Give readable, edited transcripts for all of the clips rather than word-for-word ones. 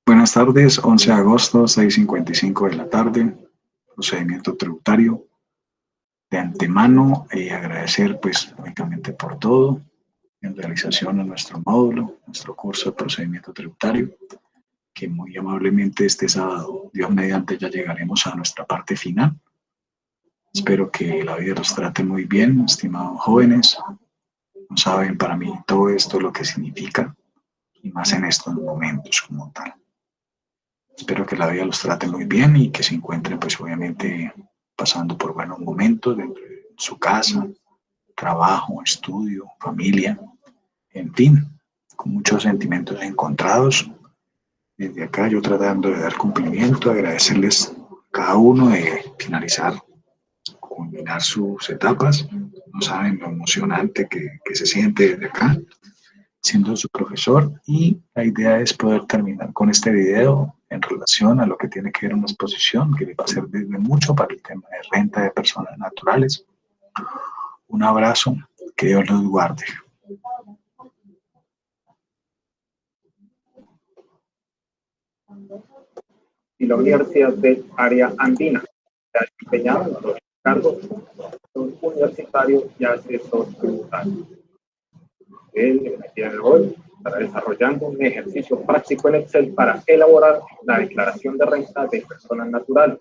Buenas tardes, 11 de agosto, 6:55 de la tarde, procedimiento tributario. De antemano, agradecer pues únicamente por todo, en realización a nuestro módulo, nuestro curso de procedimiento tributario, que muy amablemente este sábado, Dios mediante, ya llegaremos a nuestra parte final. Espero que la vida los trate muy bien, estimados jóvenes. No saben para mí todo esto lo que significa, y más en estos momentos como tal. Espero que la vida los trate muy bien y que se encuentren, pues obviamente, pasando por buenos momentos dentro de su casa, trabajo, estudio, familia, en fin, con muchos sentimientos encontrados. Desde acá yo tratando de dar cumplimiento, agradecerles a cada uno de finalizar, culminar sus etapas. No saben lo emocionante que se siente desde acá, siendo su profesor, y la idea es poder terminar con este video en relación a lo que tiene que ver una exposición que va a ser desde mucho para el tema de renta de personas naturales. Un abrazo, que Dios los guarde. Y la Universidad del Área Andina se ha desempeñado en los cargos de universitario y asesor tributario. Él, en el día de hoy, estará desarrollando un ejercicio práctico en Excel para elaborar la declaración de renta de personas naturales.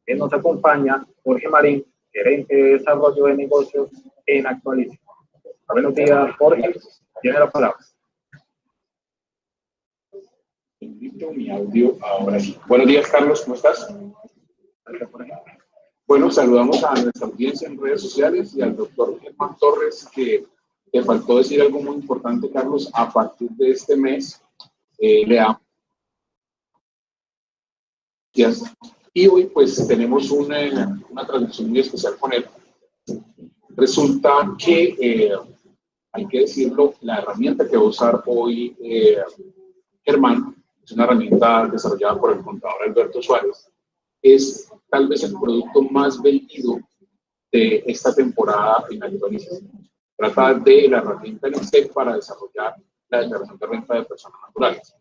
Él nos acompaña Jorge Marín, gerente de desarrollo de negocios en Actualice. Buenos días, Jorge. Tiene la palabra. Mi audio ahora sí. Buenos días, Carlos, ¿cómo estás? Bueno, saludamos a nuestra audiencia en redes sociales y al doctor Germán Torres, que te faltó decir algo muy importante, Carlos. A partir de este mes, le damos. Y hoy, pues, tenemos una transmisión muy especial con él. Resulta que, hay que decirlo, la herramienta que va a usar hoy Germán, es una herramienta desarrollada por el contador Alberto Suárez, es tal vez el producto más vendido de esta temporada en Actualice. Trata de la herramienta en Excel para desarrollar la declaración de renta de personas naturales.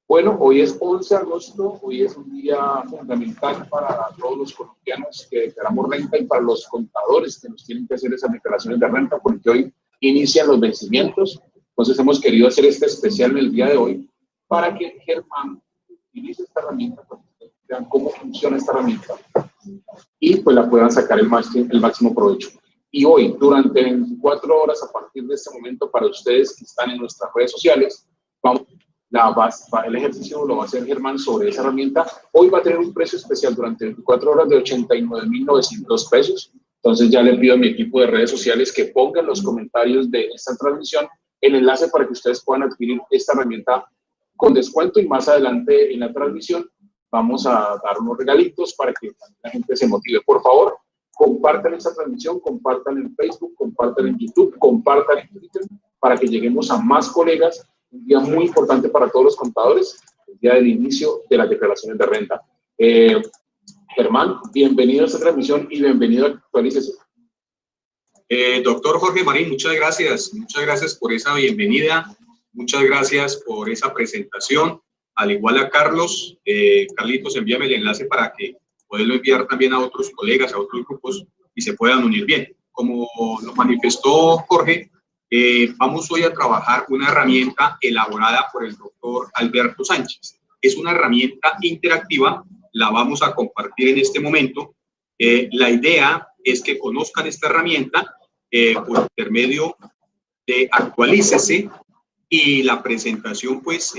Bueno, hoy es 11 de agosto, hoy es un día fundamental para todos los colombianos que declaramos renta y para los contadores que nos tienen que hacer esas declaraciones de renta, porque hoy inician los vencimientos. Entonces hemos querido hacer este especial en el día de hoy para que Germán utilice esta herramienta, para que ustedes vean cómo funciona esta herramienta y pues la puedan sacar el máximo provecho. Y hoy, durante 24 horas a partir de este momento, para ustedes que están en nuestras redes sociales, el ejercicio lo va a hacer Germán sobre esa herramienta. Hoy va a tener un precio especial durante 24 horas de 89.900 pesos. Entonces ya le pido a mi equipo de redes sociales que pongan los comentarios de esta transmisión el enlace para que ustedes puedan adquirir esta herramienta con descuento, y más adelante en la transmisión vamos a dar unos regalitos para que la gente se motive. Por favor, compartan esta transmisión, compartan en Facebook, compartan en YouTube, compartan en Twitter, para que lleguemos a más colegas. Un día muy importante para todos los contadores, el día del inicio de las declaraciones de renta. Germán, bienvenido a esta transmisión y bienvenido a Actualícese. Doctor Jorge Marín, muchas gracias por esa bienvenida, muchas gracias por esa presentación, al igual a Carlos. Carlitos, envíame el enlace para que poderlo enviar también a otros colegas, a otros grupos, y se puedan unir bien. Como lo manifestó Jorge, vamos hoy a trabajar una herramienta elaborada por el doctor Alberto Sánchez. Es una herramienta interactiva, la vamos a compartir en este momento. La idea es que conozcan esta herramienta por intermedio de Actualícese, y la presentación, pues,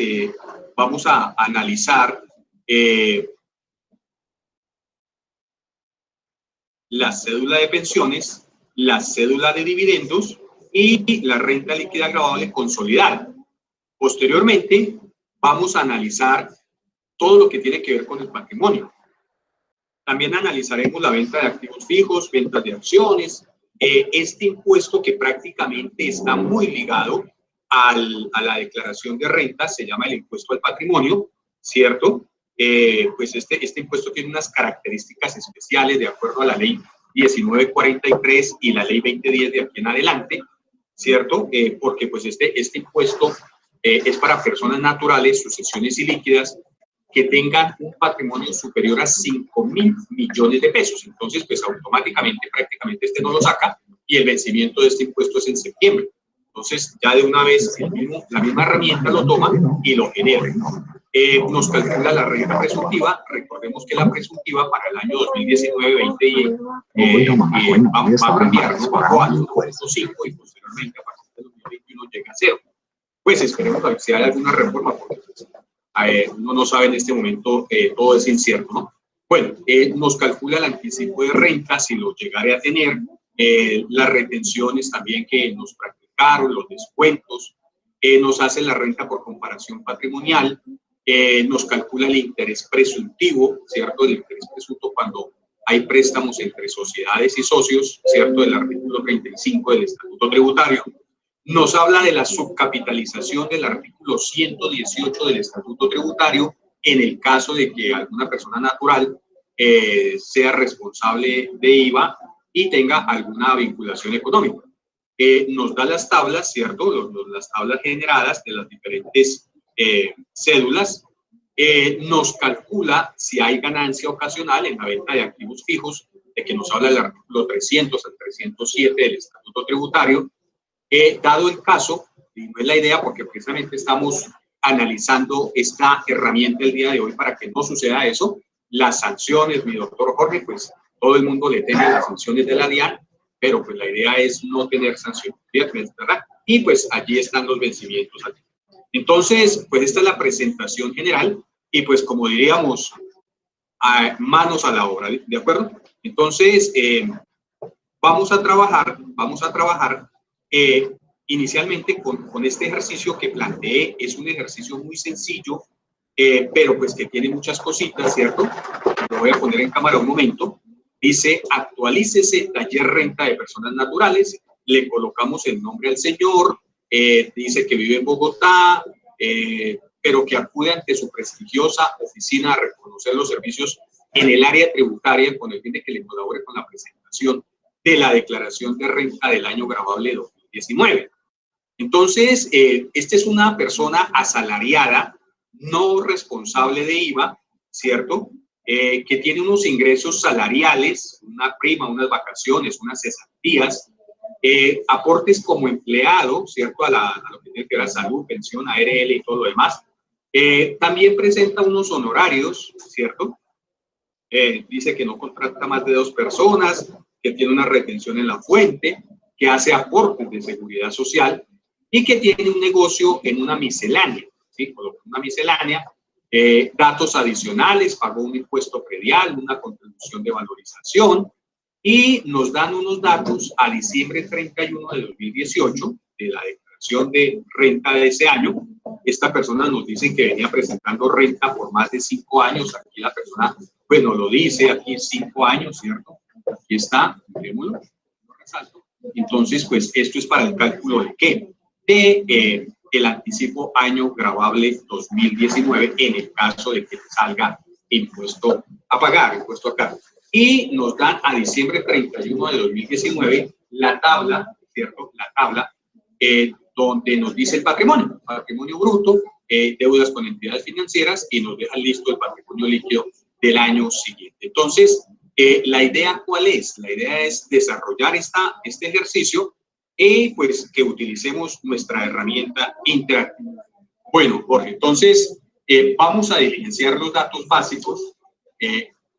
vamos a analizar la cédula de pensiones, la cédula de dividendos y la renta líquida gravable consolidada. Posteriormente, vamos a analizar todo lo que tiene que ver con el patrimonio. También analizaremos la venta de activos fijos, ventas de acciones, este impuesto que prácticamente está muy ligado a la declaración de renta, se llama el impuesto al patrimonio, ¿cierto? Pues este impuesto tiene unas características especiales de acuerdo a la ley 1943 y la ley 2010 de aquí en adelante, ¿cierto? Porque pues este impuesto es para personas naturales, sucesiones y líquidas, que tengan un patrimonio superior a 5.000 millones de pesos. Entonces, pues automáticamente, prácticamente este no lo saca y el vencimiento de este impuesto es en septiembre. Entonces, ya de una vez la misma herramienta lo toma y lo genera. Nos calcula la renta presuntiva. Recordemos que la presuntiva para el año 2019-20 va a cambiar, ¿no? Bajó al 1.5 y posteriormente a partir del 2021 llega a 0. Pues esperemos a ver si hay alguna reforma, porque uno no sabe en este momento, todo es incierto, ¿no? Bueno, nos calcula el anticipo de renta, si lo llegare a tener, las retenciones también que nos practicaron, los descuentos, nos hace la renta por comparación patrimonial, nos calcula el interés presuntivo, ¿cierto? El interés presunto cuando hay préstamos entre sociedades y socios, ¿cierto? Del artículo 35 del Estatuto Tributario. Nos habla de la subcapitalización del artículo 118 del Estatuto Tributario en el caso de que alguna persona natural sea responsable de IVA y tenga alguna vinculación económica. Nos da las tablas, ¿cierto? Las tablas generadas de las diferentes cédulas. Nos calcula si hay ganancia ocasional en la venta de activos fijos, de que nos habla el artículo 300 al 307 del Estatuto Tributario. Dado el caso, y no es la idea porque precisamente estamos analizando esta herramienta el día de hoy para que no suceda eso, las sanciones, mi doctor Jorge, pues todo el mundo le teme a las sanciones de la DIAN, pero pues la idea es no tener sanciones, ¿verdad? Y pues allí están los vencimientos. Entonces, pues esta es la presentación general y pues como diríamos, manos a la obra, ¿de acuerdo? Entonces, vamos a trabajar inicialmente con este ejercicio que planteé. Es un ejercicio muy sencillo, pero pues que tiene muchas cositas, ¿cierto? Lo voy a poner en cámara un momento. Dice, actualícese taller renta de personas naturales. Le colocamos el nombre al señor. Dice que vive en Bogotá, pero que acude ante su prestigiosa oficina a reconocer los servicios en el área tributaria con el fin de que le colabore con la presentación de la declaración de renta del año gravable 2019. Entonces, esta es una persona asalariada, no responsable de IVA, ¿cierto? Que tiene unos ingresos salariales, una prima, unas vacaciones, unas cesantías, aportes como empleado, ¿cierto? A lo que tiene que ver a salud, pensión, ARL y todo lo demás. También presenta unos honorarios, ¿cierto? Dice que no contrata más de 2 personas, que tiene una retención en la fuente, que hace aportes de seguridad social y que tiene un negocio en una miscelánea, ¿sí? Colocó una miscelánea, datos adicionales, pagó un impuesto predial, una contribución de valorización y nos dan unos datos a diciembre 31 de 2018 de la declaración de renta de ese año. Esta persona nos dice que venía presentando renta por más de 5 años. Aquí la persona, bueno, lo dice aquí 5 años, ¿cierto? Aquí está, mirémoslo, lo resalto. Entonces, pues esto es para el cálculo de ¿qué? De el anticipo año gravable 2019 en el caso de que salga impuesto a pagar, impuesto a cargo. Y nos dan a diciembre 31 de 2019 la tabla, ¿cierto? La tabla donde nos dice el patrimonio bruto, deudas con entidades financieras y nos deja listo el patrimonio líquido del año siguiente. Entonces, la idea, ¿cuál es? La idea es desarrollar este ejercicio y pues que utilicemos nuestra herramienta interactiva. Bueno, Jorge, entonces vamos a diligenciar los datos básicos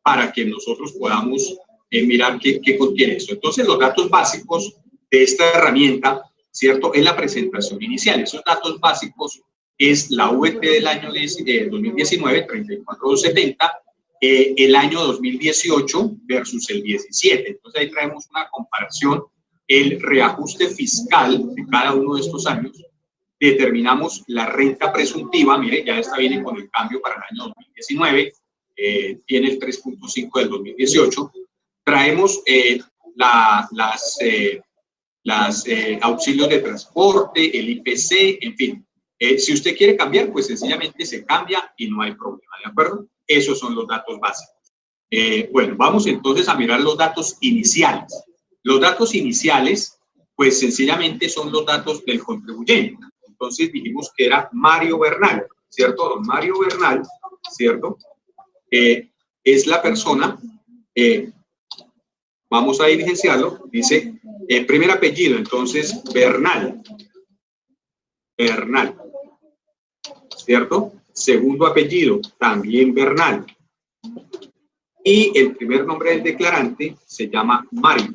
para que nosotros podamos mirar qué contiene esto. Entonces, los datos básicos de esta herramienta, ¿cierto? Es la presentación inicial. Esos datos básicos es la VT del año 2019, 34270, el año 2018 versus el 17. Entonces, ahí traemos una comparación, el reajuste fiscal de cada uno de estos años. Determinamos la renta presuntiva, mire, ya esta viene con el cambio para el año 2019, tiene el 3.5 del 2018. Traemos las auxilios de transporte, el IPC, en fin. Si usted quiere cambiar, pues sencillamente se cambia y no hay problema, ¿de acuerdo? Esos son los datos básicos. Bueno, vamos entonces a mirar los datos iniciales. Los datos iniciales, pues sencillamente son los datos del contribuyente. entonces dijimos que era Mario Bernal, ¿cierto? Don Mario Bernal, ¿cierto? Es la persona, vamos a diligenciarlo, dice primer apellido, entonces Bernal, ¿cierto? Segundo apellido, también Bernal. Y el primer nombre del declarante se llama Mario.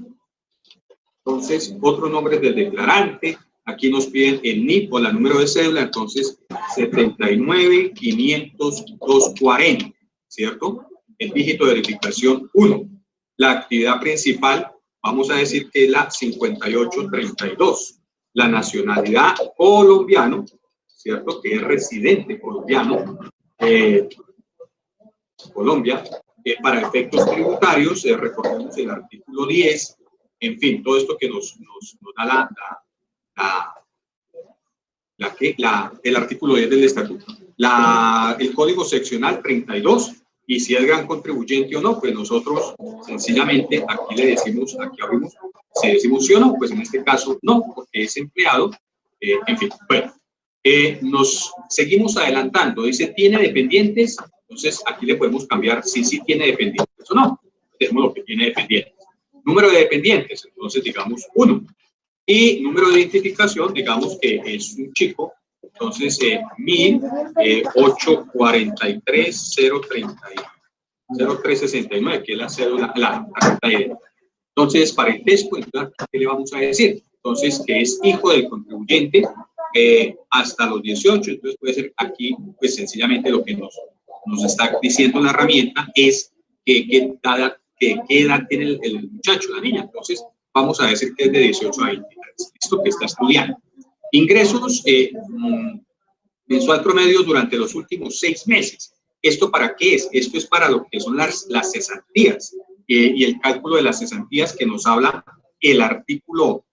Entonces, otros nombres del declarante, aquí nos piden el NIP o la número de cédula, entonces 79.500.240, ¿cierto? El dígito de verificación 1. La actividad principal, vamos a decir que es la 5832. La nacionalidad colombiano, ¿cierto? Que es residente colombiano, Colombia. Para efectos tributarios, recordemos el artículo 10, en fin, todo esto que nos da el artículo 10 del estatuto. El código seccional 32, y si es gran contribuyente o no, pues nosotros sencillamente aquí le decimos, aquí abrimos, si decimos sí o no, pues en este caso no, porque es empleado, en fin, bueno. Nos seguimos adelantando, dice, ¿tiene dependientes? Entonces, aquí le podemos cambiar si sí tiene dependientes o no. Tenemos lo que tiene dependientes. Número de dependientes, entonces, digamos, 1. Y número de identificación, digamos que es un chico, entonces, 1008430369, que es la cédula, la tarjeta de identidad. Entonces, parentesco, entonces, ¿qué le vamos a decir? Entonces, que es hijo del contribuyente hasta los 18, entonces puede ser aquí, pues sencillamente lo que nos está diciendo la herramienta es qué edad tiene el muchacho, la niña. Entonces, vamos a decir que es de 18 a 23, esto que está estudiando. Ingresos mensual promedio durante los últimos 6 meses. ¿Esto para qué es? Esto es para lo que son las cesantías y el cálculo de las cesantías que nos habla el artículo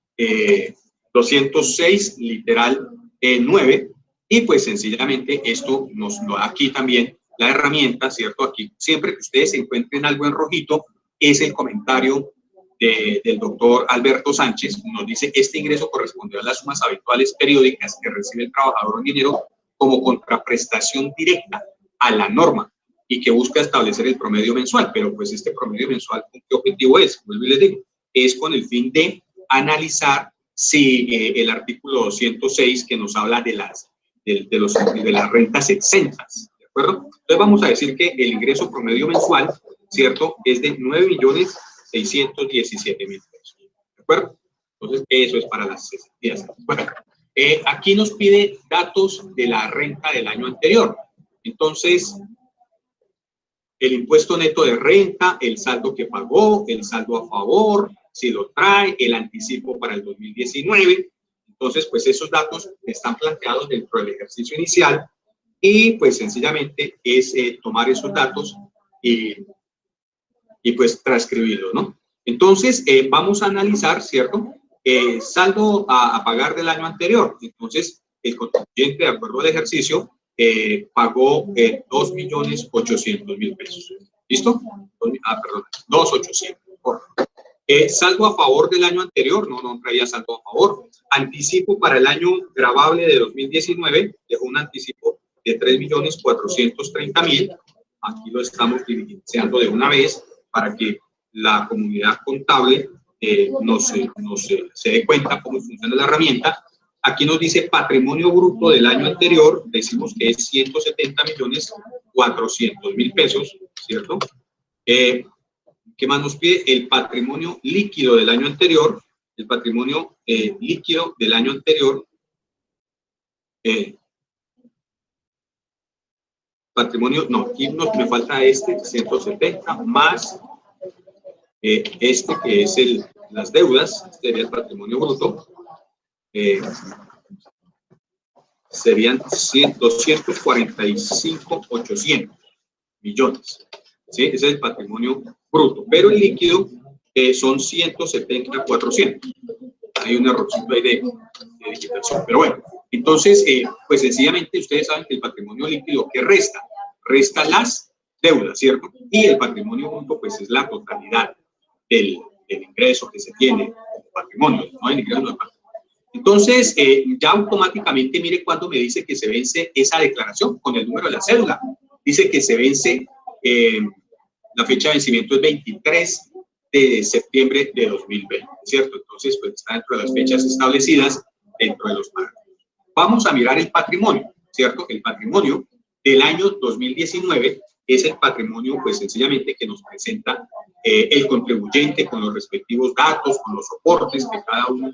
206, literal 9, y pues sencillamente esto nos lo da aquí también la herramienta, ¿cierto? Aquí, siempre que ustedes encuentren algo en rojito, es el comentario del doctor Alberto Sánchez, nos dice, este ingreso corresponde a las sumas habituales periódicas que recibe el trabajador o dinero como contraprestación directa a la norma y que busca establecer el promedio mensual, pero pues este promedio mensual, ¿qué objetivo es? Vuelvo y les digo, es con el fin de analizar si el artículo 206 que nos habla de las rentas exentas, ¿de acuerdo? Entonces vamos a decir que el ingreso promedio mensual, ¿cierto? Es de 9.617.000 pesos, ¿de acuerdo? Entonces eso es para las cesantías. Bueno, aquí nos pide datos de la renta del año anterior. Entonces, el impuesto neto de renta, el saldo que pagó, el saldo a favor, si lo trae, el anticipo para el 2019. Entonces, pues esos datos están planteados dentro del ejercicio inicial y pues sencillamente es tomar esos datos y pues transcribirlos, ¿no? Entonces, vamos a analizar, ¿cierto? Saldo a pagar del año anterior. Entonces, el contribuyente, de acuerdo al ejercicio, pagó 2.800.000 pesos. ¿Listo? Perdón, 2.800.000. Saldo a favor del año anterior, no traía saldo a favor. Anticipo para el año gravable de 2019, dejó un anticipo de 3.430.000. Aquí lo estamos diligenciando de una vez para que la comunidad contable se dé cuenta cómo funciona la herramienta. Aquí nos dice patrimonio bruto del año anterior, decimos que es 170.400.000 pesos, ¿cierto? ¿Qué más nos pide? El patrimonio líquido del año anterior, el patrimonio líquido del año anterior, patrimonio, no, aquí me falta 170 más este que es las deudas, este sería el patrimonio bruto, serían 245.800 millones, ¿sí? Ese es el patrimonio bruto, pero el líquido son 170.400. Hay un errorcito ahí de digitación, pero bueno, entonces, pues sencillamente ustedes saben que el patrimonio líquido, ¿qué resta? Resta las deudas, ¿cierto? Y el patrimonio bruto, pues es la totalidad del ingreso que se tiene, el patrimonio, no hay ingreso, no hay patrimonio. Entonces, ya automáticamente, mire cuando me dice que se vence esa declaración con el número de la cédula. Dice que se vence, la fecha de vencimiento es 23 de septiembre de 2020, ¿cierto? Entonces, pues está dentro de las fechas establecidas dentro de los pagos. Vamos a mirar el patrimonio, ¿cierto? El patrimonio del año 2019 es el patrimonio, pues sencillamente que nos presenta el contribuyente con los respectivos datos, con los soportes que cada uno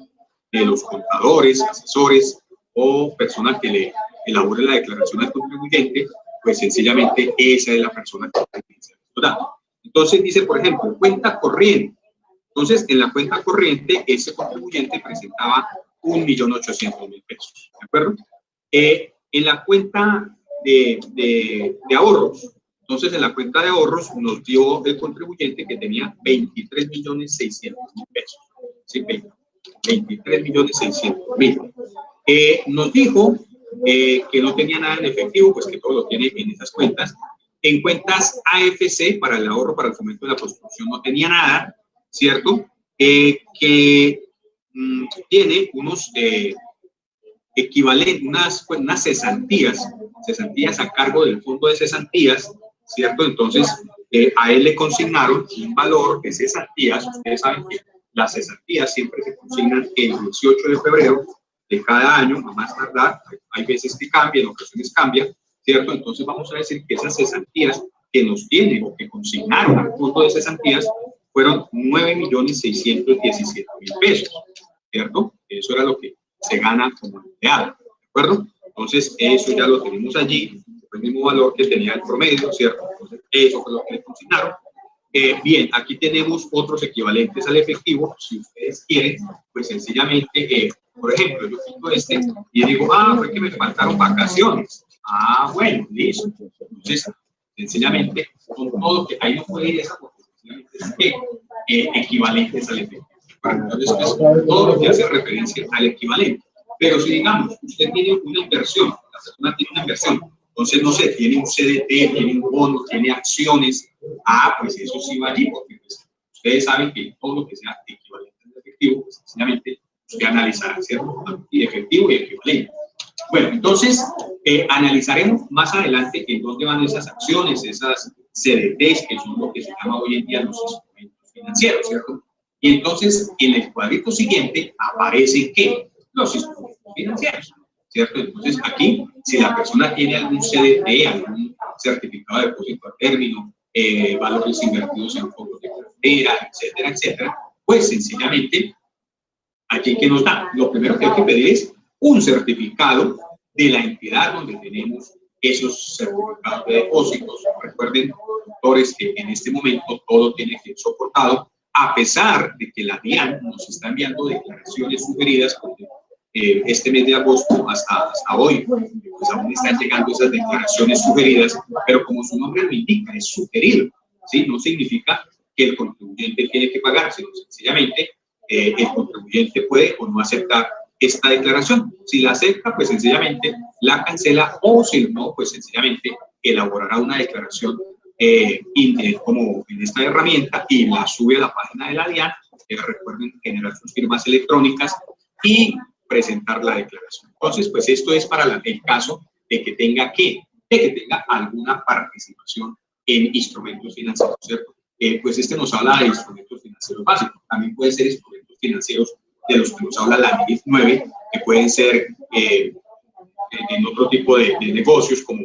de los contadores, asesores o personas que le elabore la declaración al contribuyente, pues sencillamente esa es la persona que utiliza estos datos. Entonces dice, por ejemplo, cuenta corriente. Entonces, en la cuenta corriente, ese contribuyente presentaba 1.800.000 pesos, ¿de acuerdo? En la cuenta de ahorros, entonces en la cuenta de ahorros nos dio el contribuyente que tenía 23.600.000 pesos, ¿sí? 23.600.000. Nos dijo que no tenía nada en efectivo, pues que todo lo tiene en esas cuentas. En cuentas AFC, para el ahorro, para el fomento de la construcción, no tenía nada, ¿cierto? Que tiene unos equivalentes, unas cesantías a cargo del fondo de cesantías, ¿cierto? Entonces, a él le consignaron un valor de cesantías. Ustedes saben que las cesantías siempre se consignan el 18 de febrero de cada año, a más tardar. Hay veces que cambian, en ocasiones cambian, ¿cierto? Entonces vamos a decir que esas cesantías que nos tienen o que consignaron al fondo de cesantías fueron 9.617.000 pesos, ¿cierto? Eso era lo que se gana como empleado, ¿de acuerdo? Entonces eso ya lo tenemos allí, el mismo valor que tenía el promedio, ¿cierto? Entonces eso fue lo que le consignaron. Bien, aquí tenemos otros equivalentes al efectivo. Si ustedes quieren, pues sencillamente, por ejemplo, yo quito este y digo, fue que me faltaron vacaciones. Bueno, listo. Entonces, sencillamente, con todo que ahí no puede ir esa, porque sencillamente es equivalentes al efectivo. Entonces, pues, todo lo que hace referencia al equivalente. Pero si, digamos, usted tiene una inversión, la persona tiene una inversión, entonces, no sé, tiene un CDT, tiene un bono, tiene acciones, pues eso sí va allí, porque pues, ustedes saben que todo lo que sea equivalente al efectivo, pues sencillamente usted analizará, ¿cierto? Y efectivo y equivalente. Bueno, entonces, analizaremos más adelante en dónde van esas acciones, esas CDTs, que son lo que se llama hoy en día los instrumentos financieros, ¿cierto? Y entonces, en el cuadrito siguiente aparecen, ¿qué? Los instrumentos financieros, ¿cierto? Entonces, aquí, si la persona tiene algún CDT, algún certificado de depósito a término, valores invertidos en fondos de cartera, etcétera, etcétera, pues sencillamente, aquí que nos da, lo primero que hay que pedir es un certificado de la entidad donde tenemos esos certificados de depósitos. Recuerden, doctores, que en este momento todo tiene que ser soportado, a pesar de que la DIAN nos está enviando declaraciones sugeridas, porque este mes de agosto hasta hoy, pues aún están llegando esas declaraciones sugeridas, pero como su nombre lo indica, es sugerido, ¿sí? No significa que el contribuyente tiene que pagar, sino sencillamente el contribuyente puede o no aceptar esta declaración. Si la acepta, pues sencillamente la cancela, o si no, pues sencillamente elaborará una declaración como en esta herramienta y la sube a la página de la DIAN. Recuerden generar sus firmas electrónicas y presentar la declaración. Entonces, pues esto es para el caso de que tenga alguna participación en instrumentos financieros, ¿cierto? Pues este nos habla de instrumentos financieros básicos. También pueden ser instrumentos financieros de los que nos habla la NIF 9, que pueden ser en otro tipo de negocios, como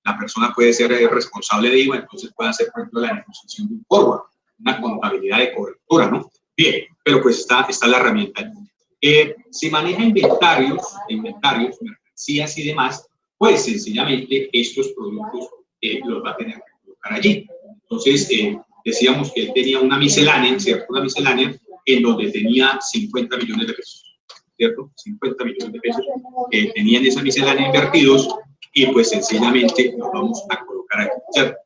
la persona puede ser responsable de IVA, entonces puede hacer, por ejemplo, la negociación de un forward, una contabilidad de cobertura, ¿no? Bien, pero pues está la herramienta. Si maneja inventarios, mercancías y demás, pues sencillamente estos productos los va a tener que colocar allí. Entonces, decíamos que él tenía una miscelánea, ¿cierto? Una miscelánea en donde tenía 50 millones de pesos, ¿cierto? 50 millones de pesos que tenían esa miscelánea invertidos y pues sencillamente los vamos a colocar aquí, ¿cierto?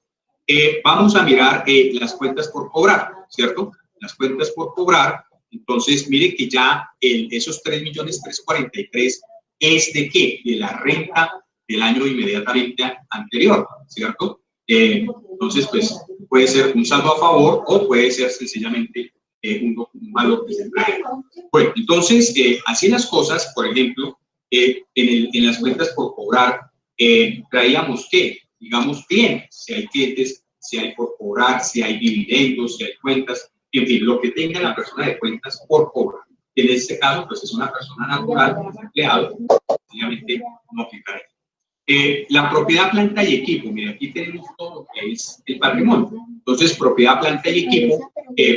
Vamos a mirar las cuentas por cobrar, ¿cierto? Las cuentas por cobrar. Entonces, miren que ya esos 3.343.000 es de ¿qué? De la renta del año inmediatamente anterior, ¿cierto? Entonces, pues puede ser un saldo a favor o puede ser sencillamente un valor que se trae. Bueno, entonces, así las cosas, por ejemplo, en las cuentas por cobrar, traíamos que, digamos, clientes, si hay clientes, si hay por cobrar, si hay dividendos, si hay cuentas, en fin, lo que tenga la persona de cuentas por cobrar. En este caso, pues es una persona natural, es empleado, obviamente no aplicará. La propiedad, planta y equipo. Mira, aquí tenemos todo lo que es el patrimonio. Entonces, propiedad, planta y equipo,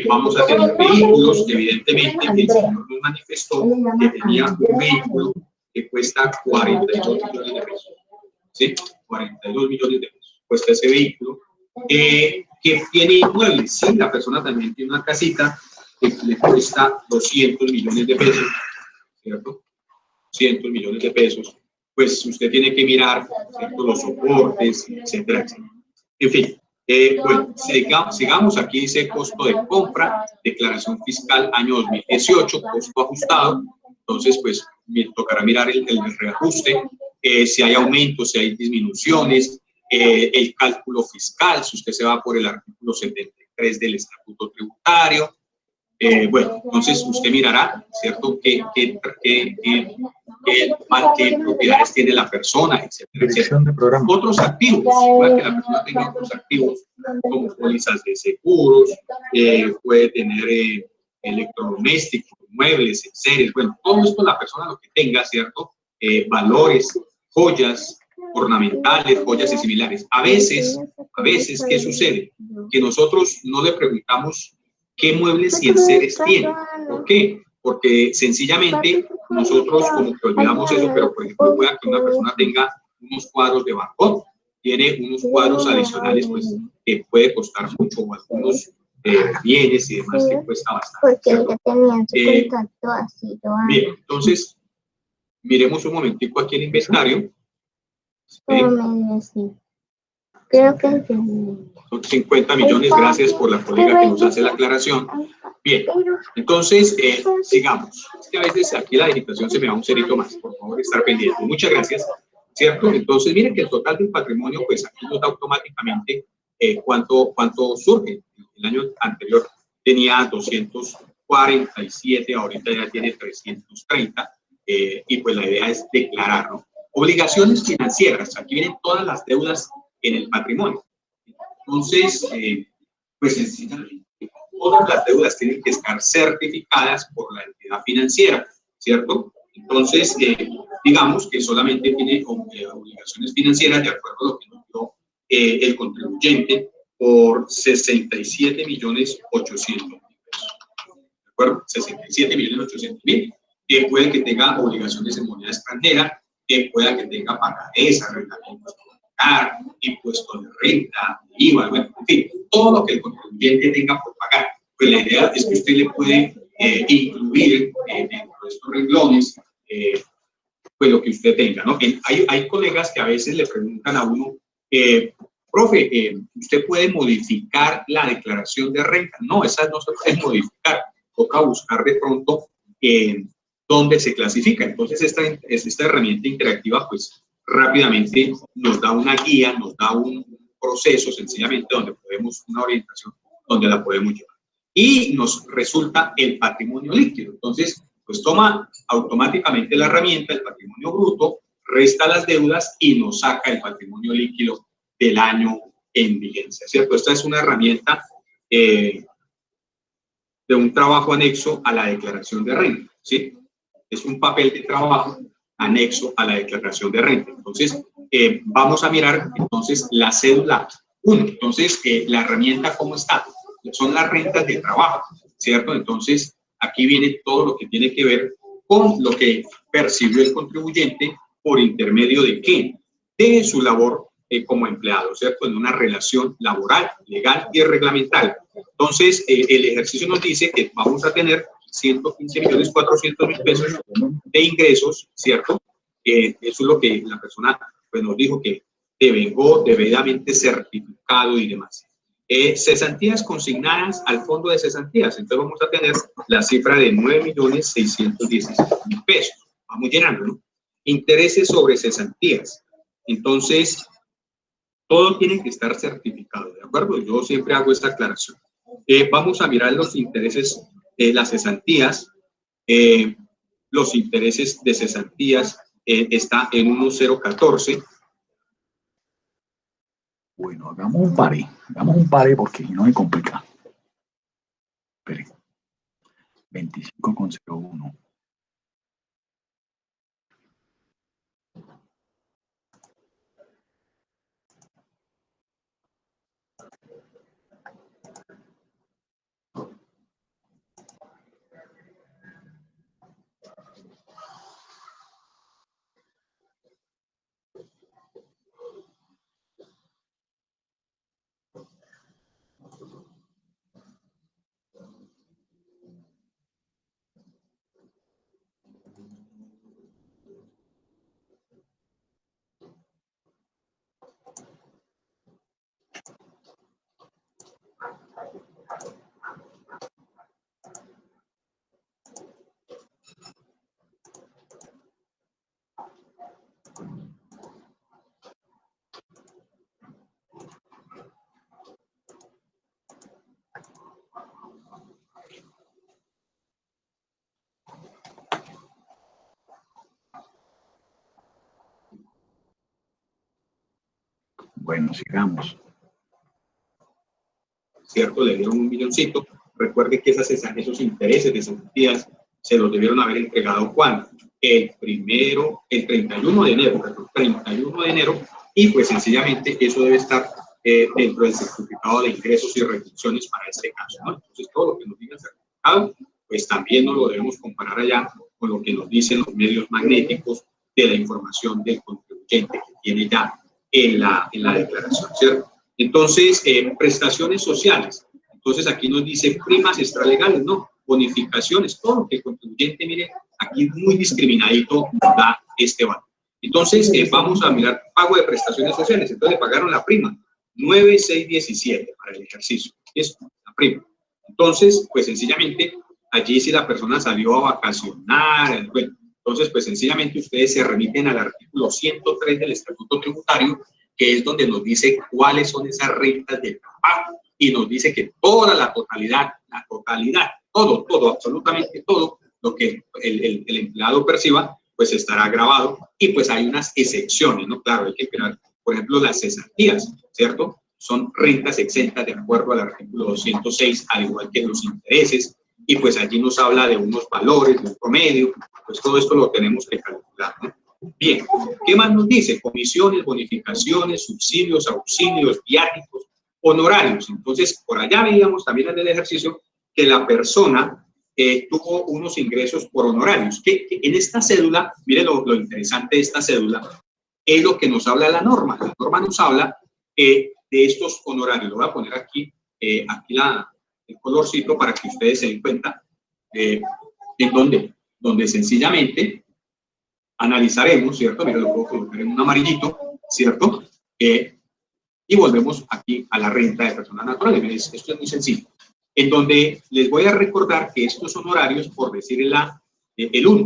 vamos a tener vehículos. Evidentemente, el señor nos manifestó que tenía un vehículo que cuesta 42 millones de pesos. ¿Sí? 42 millones de pesos cuesta ese vehículo. Que tiene inmuebles. Sí, la persona también tiene una casita que le cuesta 200 millones de pesos, ¿cierto? 200 millones de pesos. Pues usted tiene que mirar, ¿cierto?, los soportes, etcétera, etcétera. En fin, bueno, sigamos. Aquí dice costo de compra, declaración fiscal año 2018, costo ajustado. Entonces, pues me tocará mirar el reajuste, si hay aumentos, si hay disminuciones, el cálculo fiscal, si usted se va por el artículo 73 del Estatuto Tributario. Bueno, entonces usted mirará, ¿cierto?, qué propiedades tiene la persona, etcétera, etcétera. Otros activos, puede que la persona tenga otros activos, como pólizas de seguros, puede tener electrodomésticos, muebles, enseres, bueno, todo esto la persona lo que tenga, ¿cierto?, valores, joyas ornamentales, joyas y similares. A veces, ¿qué sucede? Que nosotros no le preguntamos qué muebles y enseres tiene. ¿Por qué? Porque sencillamente nosotros como que olvidamos eso, pero por ejemplo pueda que una persona tenga unos cuadros de Van Gogh, tiene unos cuadros adicionales pues que puede costar mucho, o algunos bienes y demás que cuesta bastante. Bien, entonces miremos un momentico aquí el inventario. Creo que son 50 millones, gracias por la colega que nos hace la aclaración. Bien, entonces, sigamos. Es que a veces aquí la digitación se me va un cerito más, por favor, estar pendiente. Muchas gracias, ¿cierto? Entonces, miren que el total del patrimonio, pues aquí nos da automáticamente cuánto surge. El año anterior tenía 247, ahorita ya tiene 330, y pues la idea es declarar, ¿no? Obligaciones financieras, aquí vienen todas las deudas en el patrimonio. Entonces, pues sencillamente, todas las deudas tienen que estar certificadas por la entidad financiera, ¿cierto? Entonces, digamos que solamente tiene obligaciones financieras de acuerdo a lo que nos dio el contribuyente por 67.800.000 pesos. ¿De acuerdo? 67.800.000. Puede que tenga obligaciones en moneda extranjera, pueda que tenga pagarés, arrendamientos por pagar, impuestos de renta, IVA, bueno, en fin, todo lo que el contribuyente tenga por pagar. Pues la idea es que usted le puede incluir dentro de estos renglones pues lo que usted tenga, ¿no? Hay colegas que a veces le preguntan a uno, profe, ¿usted puede modificar la declaración de renta? No, esa no se puede modificar, toca buscar de pronto dónde se clasifica. Entonces esta herramienta interactiva pues rápidamente nos da una guía, nos da un proceso sencillamente donde podemos, una orientación donde la podemos llevar. Y nos resulta el patrimonio líquido. Entonces, pues toma automáticamente la herramienta, el patrimonio bruto, resta las deudas y nos saca el patrimonio líquido del año en vigencia, ¿cierto? Esta es una herramienta de un trabajo anexo a la declaración de renta, ¿sí? Es un papel de trabajo anexo a la declaración de renta. Entonces, vamos a mirar entonces la cédula 1. Entonces, la herramienta, ¿cómo está? Son las rentas de trabajo, ¿cierto? Entonces, aquí viene todo lo que tiene que ver con lo que percibió el contribuyente por intermedio de ¿qué? De su labor como empleado, ¿cierto? En una relación laboral, legal y reglamentaria. Entonces, el ejercicio nos dice que vamos a tener 115.400.000 pesos de ingresos, ¿cierto? Eso es lo que la persona pues, nos dijo que devengó debidamente certificado y demás. Cesantías consignadas al fondo de cesantías. Entonces vamos a tener la cifra de 9.616.000 pesos. Vamos llenando, ¿no? Intereses sobre cesantías. Entonces, todo tiene que estar certificado, ¿de acuerdo? Yo siempre hago esta aclaración. Vamos a mirar los intereses, las cesantías. Los intereses de cesantías está en 1,014. Bueno, hagamos un pare porque si no me complica. Espere. 25,01. Bueno, sigamos. ¿Cierto? Le dieron 1 milloncito. Recuerde que esos intereses de cesantías se los debieron haber entregado ¿cuándo? El 31 de enero, perdón, 31 de enero, y pues sencillamente eso debe estar dentro del certificado de ingresos y retenciones para este caso, ¿no? Entonces todo lo que nos diga el certificado, pues también nos lo debemos comparar allá con lo que nos dicen los medios magnéticos de la información del contribuyente que tiene ya en la declaración, ¿cierto? Entonces, prestaciones sociales. Entonces, aquí nos dice primas extralegales, ¿no? Bonificaciones, todo lo que el contribuyente, mire, aquí muy discriminadito da este valor. Entonces, vamos a mirar pago de prestaciones sociales. Entonces, le pagaron la prima, 9,617 para el ejercicio. Es la prima. Entonces, pues sencillamente, allí si la persona salió a vacacionar, bueno, entonces, pues sencillamente ustedes se remiten al artículo 103 del Estatuto Tributario, que es donde nos dice cuáles son esas rentas del trabajo y nos dice que toda la totalidad, todo, absolutamente todo lo que el empleado perciba, pues estará grabado y pues hay unas excepciones, ¿no? Claro, hay que esperar, por ejemplo, las cesantías, ¿cierto? Son rentas exentas de acuerdo al artículo 206, al igual que los intereses, y pues allí nos habla de unos valores, de un promedio, pues todo esto lo tenemos que calcular, ¿no? Bien, ¿qué más nos dice? Comisiones, bonificaciones, subsidios, auxilios, viáticos, honorarios. Entonces, por allá veíamos también en el ejercicio que la persona tuvo unos ingresos por honorarios. Que en esta cédula, miren lo interesante de esta cédula, es lo que nos habla la norma. La norma nos habla de estos honorarios. Lo voy a poner aquí, el colorcito para que ustedes se den cuenta en donde sencillamente analizaremos, ¿cierto? Mira, lo puedo colocar en un amarillito, ¿cierto? Y volvemos aquí a la renta de personas naturales. Esto es muy sencillo. En donde les voy a recordar que estos honorarios, por decir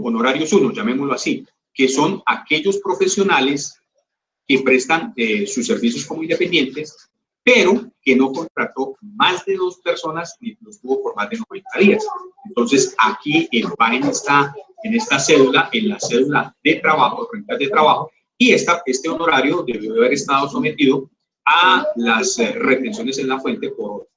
honorarios 1, llamémoslo así, que son aquellos profesionales que prestan sus servicios como independientes, pero que no contrató más de 2 personas ni los tuvo por más de 90 días. Entonces, aquí va en esta cédula, en la cédula de trabajo, rentas de trabajo, y este honorario debió de haber estado sometido a las retenciones en la fuente por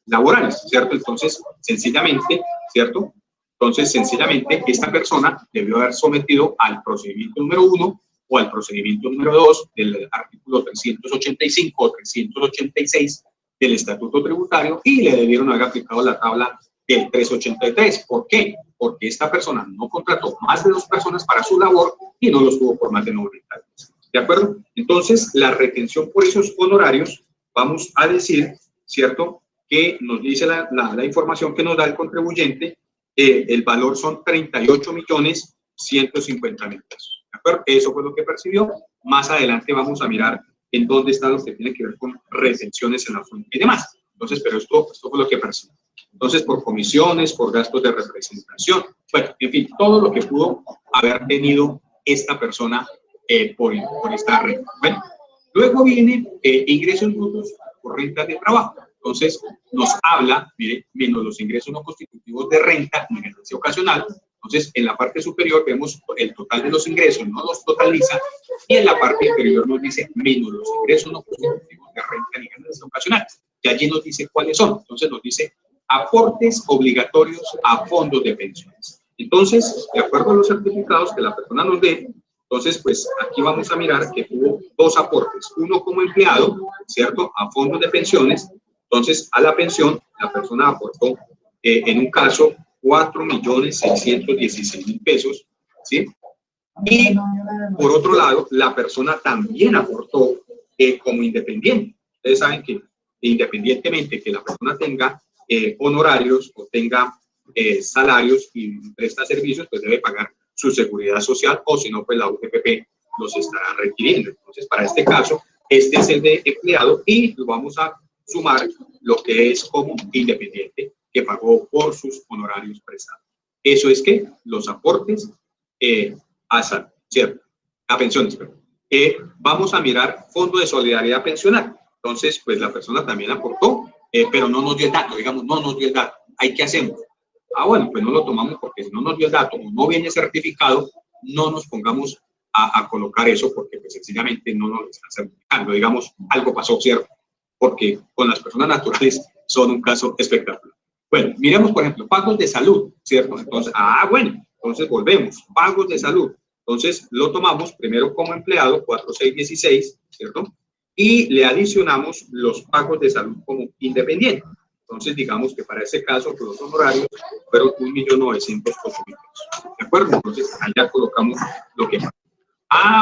laborales, ¿cierto? Entonces, sencillamente, ¿cierto? Entonces, sencillamente, esta persona debió haber sometido al procedimiento número 1 o al procedimiento número 2 del artículo 385 o 386 del Estatuto Tributario y le debieron haber aplicado la tabla del 383. ¿Por qué? Porque esta persona no contrató más de 2 personas para su labor y no los tuvo por más de 90 días. ¿De acuerdo? Entonces, la retención por esos honorarios, vamos a decir, ¿cierto?, que nos dice la información que nos da el contribuyente, el valor son 38.150.000 pesos. ¿De acuerdo? Eso fue lo que percibió. Más adelante vamos a mirar en dónde está lo que tiene que ver con retenciones en la fuente y demás. Entonces, pero esto fue lo que percibió. Entonces, por comisiones, por gastos de representación, bueno, en fin, todo lo que pudo haber tenido esta persona por esta renta. Bueno, luego viene ingresos brutos por rentas de trabajo. Entonces, nos habla, mire, menos los ingresos no constitutivos de renta y ganancia ocasional. Entonces, en la parte superior vemos el total de los ingresos, no los totaliza, y en la parte inferior nos dice menos los ingresos no constitutivos de renta ni ganancia ocasional. Y allí nos dice cuáles son. Entonces, nos dice aportes obligatorios a fondos de pensiones. Entonces, de acuerdo a los certificados que la persona nos dé, entonces, pues aquí vamos a mirar que hubo dos aportes. Uno como empleado, ¿cierto? A fondos de pensiones. Entonces, a la pensión, la persona aportó, en un caso, 4.616.000 pesos, ¿sí? Y, por otro lado, la persona también aportó como independiente. Ustedes saben que independientemente que la persona tenga honorarios o tenga salarios y presta servicios, pues debe pagar su seguridad social, o si no, pues la UTPP los estará requiriendo. Entonces, para este caso, este es el de empleado y lo vamos a sumar lo que es como independiente que pagó por sus honorarios prestados. Eso es que los aportes ¿cierto? A pensiones, perdón. Vamos a mirar fondo de solidaridad pensional. Entonces, pues la persona también aportó, pero no nos dio el dato, digamos, no nos dio el dato. ¿Hay qué hacemos? Bueno, pues no lo tomamos porque si no nos dio el dato o no viene certificado, no nos pongamos a colocar eso porque pues, sencillamente no nos lo están certificando. Digamos, algo pasó, ¿cierto? Porque con las personas naturales son un caso espectacular. Bueno, miremos, por ejemplo, pagos de salud, ¿cierto? Entonces, bueno, entonces volvemos, pagos de salud. Entonces, lo tomamos primero como empleado, 4.616, ¿cierto? Y le adicionamos los pagos de salud como independiente. Entonces, digamos que para ese caso, los honorarios fueron 1.908.000 pesos. ¿De acuerdo? Entonces, allá colocamos lo que pasa.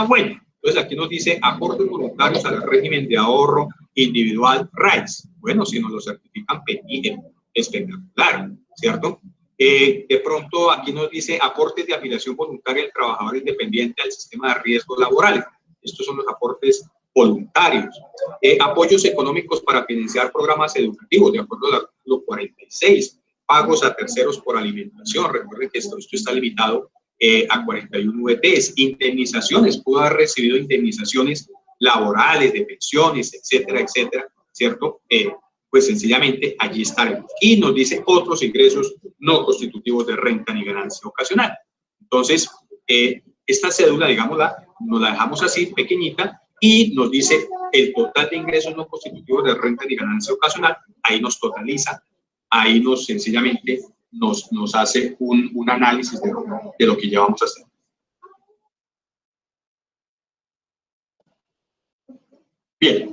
Bueno, entonces aquí nos dice aportes voluntarios al régimen de ahorro individual RAIS. Bueno, si nos lo certifican, espectacular, ¿cierto? De pronto aquí nos dice aportes de afiliación voluntaria del trabajador independiente al sistema de riesgos laborales. Estos son los aportes voluntarios. Apoyos económicos para financiar programas educativos, de acuerdo al artículo 46. Pagos a terceros por alimentación. Recuerden que esto está limitado a 41 VTs. Indemnizaciones. Pudo haber recibido indemnizaciones laborales, de pensiones, etcétera, etcétera, ¿cierto? Pues sencillamente allí estaremos. Y nos dice otros ingresos no constitutivos de renta ni ganancia ocasional. Entonces, esta cédula, digámosla, nos la dejamos así, pequeñita, y nos dice el total de ingresos no constitutivos de renta ni ganancia ocasional. Ahí nos totaliza, ahí nos sencillamente nos hace un análisis de lo que ya vamos a hacer. Bien.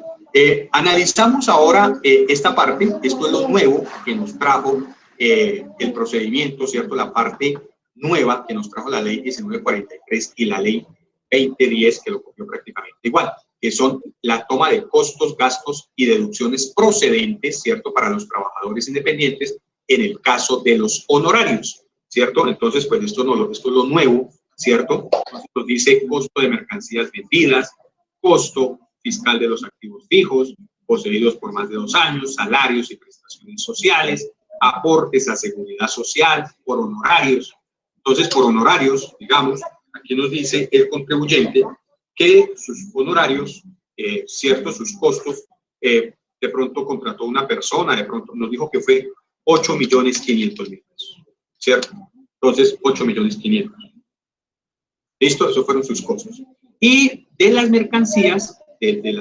Analizamos ahora esta parte. Esto es lo nuevo que nos trajo el procedimiento, ¿cierto? La parte nueva que nos trajo la ley 1943 y la ley 2010, que lo copió prácticamente igual, que son la toma de costos, gastos y deducciones procedentes, ¿cierto? Para los trabajadores independientes en el caso de los honorarios, ¿cierto? Entonces, pues esto es lo nuevo, ¿cierto? Nos dice costo de mercancías vendidas, costo fiscal de los activos fijos, poseídos por más de 2 años, salarios y prestaciones sociales, aportes a seguridad social, por honorarios. Entonces, por honorarios, digamos, aquí nos dice el contribuyente que sus honorarios, ciertos sus costos, de pronto contrató una persona, de pronto nos dijo que fue 8.500.000 pesos, ¿cierto? Entonces, 8.500.000. ¿Listo? Esos fueron sus costos. Y de las mercancías, de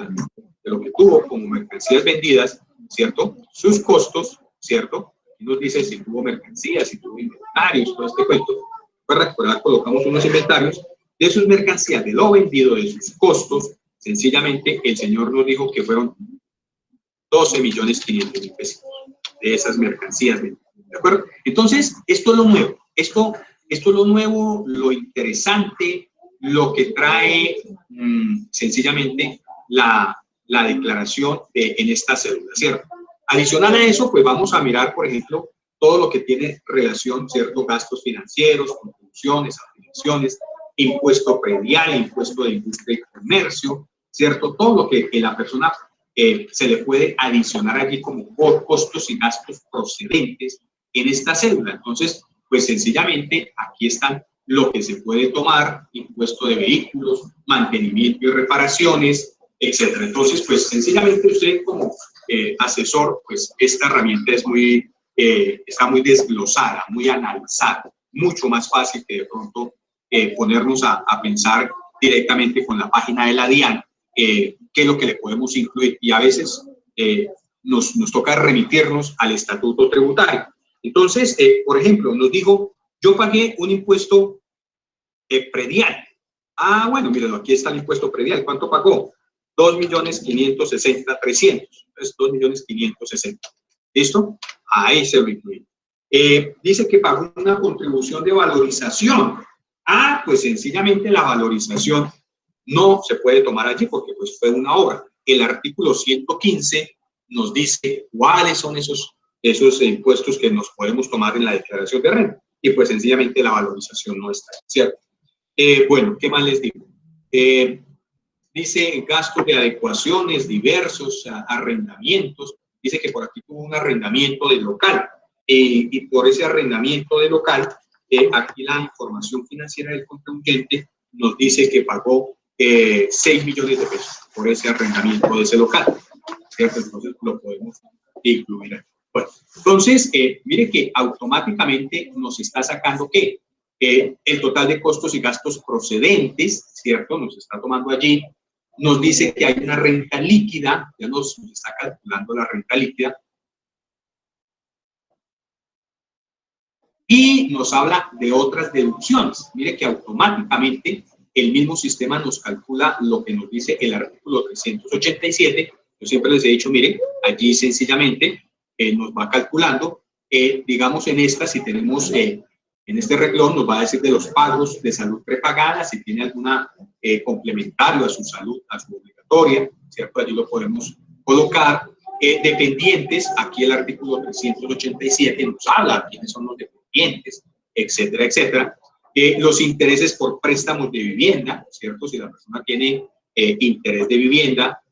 lo que tuvo como mercancías vendidas, ¿cierto? Sus costos, ¿cierto? Y nos dice si tuvo mercancías, si tuvo inventarios, todo este cuento. Recuerda, colocamos unos inventarios de sus mercancías, de lo vendido, de sus costos. Sencillamente, el señor nos dijo que fueron 12.500.000 pesos de esas mercancías vendidas. ¿De acuerdo? Entonces, esto es lo nuevo. Esto es lo nuevo, lo interesante, lo que trae sencillamente la declaración en esta cédula, ¿cierto? Adicional a eso, pues vamos a mirar, por ejemplo, todo lo que tiene relación, ¿cierto? Gastos financieros, contribuciones, afiliaciones, impuesto predial, impuesto de industria y comercio, ¿cierto? Todo lo que la persona se le puede adicionar allí como costos y gastos procedentes en esta cédula. Entonces, pues sencillamente aquí están lo que se puede tomar: impuesto de vehículos, mantenimiento y reparaciones, etcétera. Entonces, pues sencillamente usted como asesor, pues esta herramienta es está muy desglosada, muy analizada, mucho más fácil que de pronto ponernos a pensar directamente con la página de la DIAN qué es lo que le podemos incluir, y a veces nos toca remitirnos al estatuto tributario. Entonces, por ejemplo, nos dijo, yo pagué un impuesto predial. Ah, bueno, mírenlo, aquí está el impuesto predial. ¿Cuánto pagó? 2.560.300. Entonces, 2.560.000. ¿Listo? Ahí se lo incluye. Dice que pagó una contribución de valorización. Ah, pues sencillamente la valorización no se puede tomar allí porque pues fue una obra. El artículo 115 nos dice cuáles son esos impuestos que nos podemos tomar en la declaración de renta. Y pues sencillamente la valorización no está, ¿cierto? Bueno, ¿qué más les digo? Dice gastos de adecuaciones diversos, arrendamientos. Dice que por aquí tuvo un arrendamiento de local. Y por ese arrendamiento de local, aquí la información financiera del contribuyente nos dice que pagó 6 millones de pesos por ese arrendamiento de ese local, ¿cierto? Entonces lo podemos incluir aquí. Bueno, entonces, mire que automáticamente nos está sacando ¿qué? El total de costos y gastos procedentes, ¿cierto? Nos está tomando allí. Nos dice que hay una renta líquida, ya nos está calculando la renta líquida. Y nos habla de otras deducciones. Mire que automáticamente el mismo sistema nos calcula lo que nos dice el artículo 387. Yo siempre les he dicho, miren, allí sencillamente nos va calculando, digamos en esta, si tenemos, en este renglón nos va a decir de los pagos de salud prepagada, si tiene alguna complementario a su salud, a su obligatoria, ¿cierto? Allí lo podemos colocar. Dependientes, aquí el artículo 387 nos habla quiénes son los dependientes, etcétera, etcétera. Los intereses por préstamos de vivienda, ¿cierto? Si la persona tiene interés de vivienda,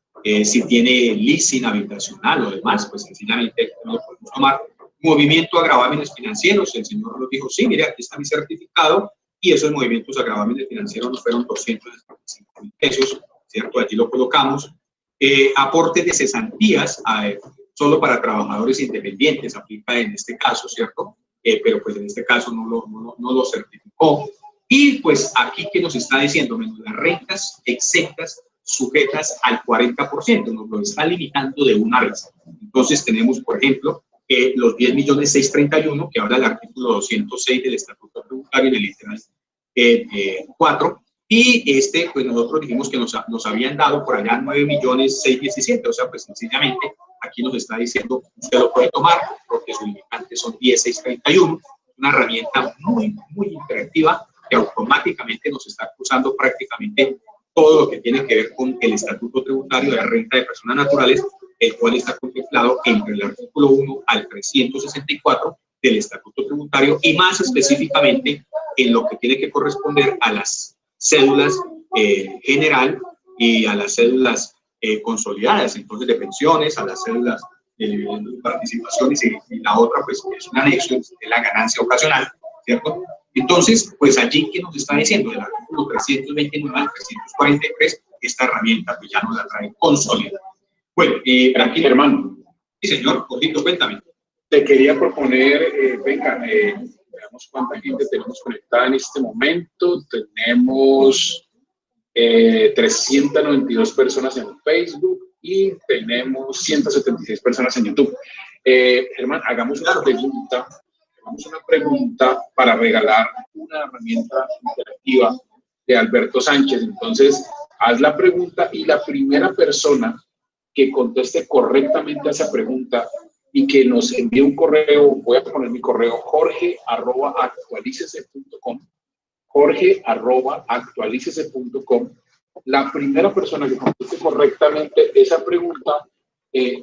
si tiene leasing habitacional o demás, pues sencillamente no lo podemos tomar. Movimiento a gravámenes financieros, el señor nos dijo, sí, mire, aquí está mi certificado, y esos movimientos a gravámenes financieros nos fueron 275.000 pesos, ¿cierto? Allí lo colocamos. Aportes de cesantías, solo para trabajadores independientes, aplica en este caso, ¿cierto? Pero pues en este caso no lo certificó. Y pues aquí que nos está diciendo, menos las rentas exentas sujetas al 40%, nos lo está limitando de una vez. Entonces tenemos, por ejemplo, los 10.631.000 que habla el artículo 206 del Estatuto Tributario en el literal 4, y pues nosotros dijimos que nos habían dado por allá 9.617.000, o sea, pues sencillamente aquí nos está diciendo, usted lo puede tomar porque su limitante son 10.631, una herramienta muy, muy interactiva que automáticamente nos está acusando prácticamente todo lo que tiene que ver con el Estatuto Tributario de Renta de Personas Naturales, el cual está contemplado entre el artículo 1 al 364 del Estatuto Tributario, y más específicamente en lo que tiene que corresponder a las cédulas general y a las cédulas consolidadas, entonces de pensiones, a las cédulas de participaciones, y la otra pues es un anexo de la ganancia ocasional, ¿cierto? Entonces, pues allí que nos está diciendo el artículo 329 al 343, esta herramienta pues ya nos la trae consolidada. Bueno, aquí, hermano. Sí, señor, Jorgito, cuéntame. Te quería proponer, venga, veamos cuánta gente tenemos conectada en este momento. Tenemos 392 personas en Facebook y tenemos 176 personas en YouTube. Germán, hagamos una pregunta para regalar una herramienta interactiva de Alberto Sánchez. Entonces, haz la pregunta y la primera persona que conteste correctamente a esa pregunta y que nos envíe un correo, voy a poner mi correo, jorge@actualicese.com, jorge@actualicese.com. La primera persona que conteste correctamente esa pregunta,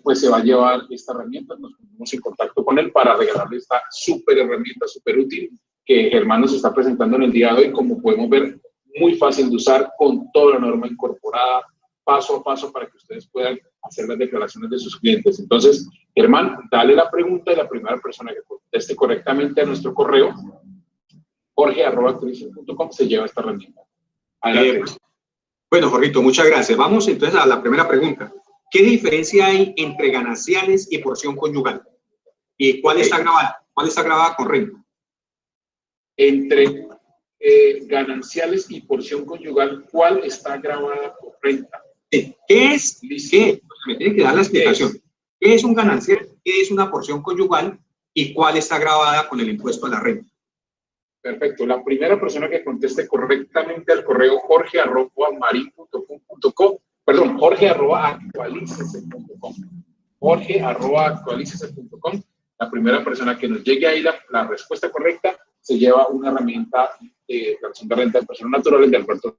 pues se va a llevar esta herramienta. Nos ponemos en contacto con él para regalarle esta súper herramienta, súper útil, que Germán nos está presentando en el día de hoy. Como podemos ver, muy fácil de usar, con toda la norma incorporada, paso a paso, para que ustedes puedan hacer las declaraciones de sus clientes. Entonces, Germán, dale la pregunta y la primera persona que conteste correctamente a nuestro correo, jorge@actualicese.com, se lleva esta herramienta. Adelante. Bueno, Jorgito, muchas gracias. Vamos entonces a la primera pregunta. ¿Qué diferencia hay entre gananciales y porción conyugal? ¿Y cuál está grabada? ¿Cuál está grabada con renta? Entre gananciales y porción conyugal, ¿cuál está grabada con renta? Sí. ¿Qué es? ¿Qué? Me tiene que dar la explicación. ¿Qué es un ganancial? ¿Qué es una porción conyugal? ¿Y cuál está grabada con el impuesto a la renta? Perfecto. La primera persona que conteste correctamente al correo jorge@marin.com.co, perdón, jorge@actualicese.com. jorge@actualicese.com. La primera persona que nos llegue ahí la respuesta correcta se lleva una herramienta de declaración de renta de personas naturales de Alberto